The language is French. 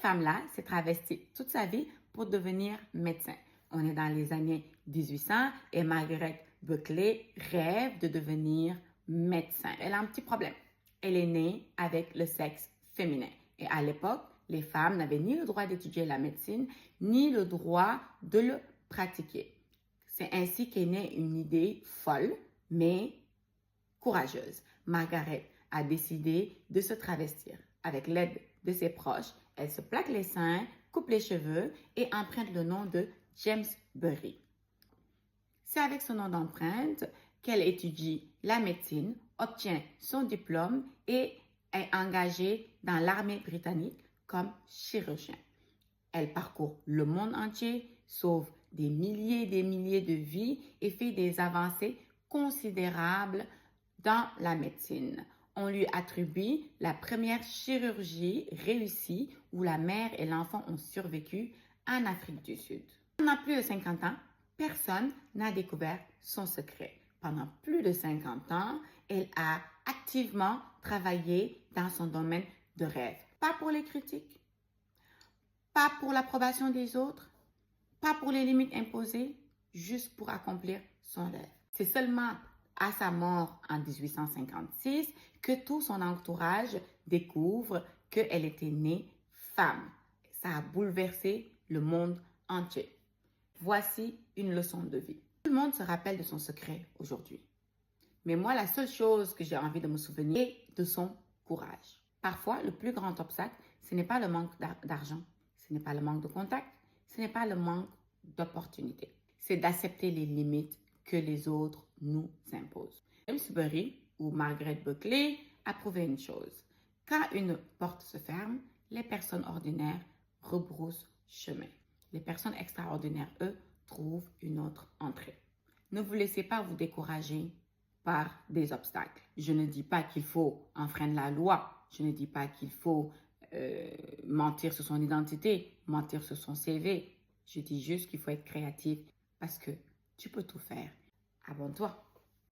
femme-là s'est travestie toute sa vie pour devenir médecin. On est dans les années 1800 et Margaret Buckley rêve de devenir médecin. Elle a un petit problème. Elle est née avec le sexe féminin. Et à l'époque, les femmes n'avaient ni le droit d'étudier la médecine, ni le droit de le pratiquer. C'est ainsi qu'est née une idée folle, mais courageuse. Margaret a décidé de se travestir. Avec l'aide de ses proches, elle se plaque les seins, coupe les cheveux et emprunte le nom de James Bury. C'est avec ce nom d'empreinte qu'elle étudie la médecine, obtient son diplôme et est engagée dans l'armée britannique comme chirurgien. Elle parcourt le monde entier, sauve des milliers et des milliers de vies et fait des avancées considérables dans la médecine. On lui attribue la première chirurgie réussie où la mère et l'enfant ont survécu en Afrique du Sud. Pendant plus de 50 ans, personne n'a découvert son secret. Pendant plus de 50 ans, elle a activement travaillé dans son domaine de rêve. Pas pour les critiques, pas pour l'approbation des autres, pas pour les limites imposées, juste pour accomplir son rêve. C'est seulement à sa mort en 1856 que tout son entourage découvre qu'elle était née femme. Ça a bouleversé le monde entier. Voici une leçon de vie. Tout le monde se rappelle de son secret aujourd'hui. Mais moi, la seule chose que j'ai envie de me souvenir est de son courage. Parfois, le plus grand obstacle, ce n'est pas le manque d'argent, ce n'est pas le manque de contact, ce n'est pas le manque d'opportunités. C'est d'accepter les limites que les autres nous imposent. James Bury ou Margaret Buckley a prouvé une chose. Quand une porte se ferme, les personnes ordinaires rebroussent chemin. Les personnes extraordinaires, eux, trouvent une autre entrée. Ne vous laissez pas vous décourager par des obstacles. Je ne dis pas qu'il faut enfreindre la loi. Je ne dis pas qu'il faut mentir sur son identité, mentir sur son CV. Je dis juste qu'il faut être créatif parce que tu peux tout faire. Abonne-toi.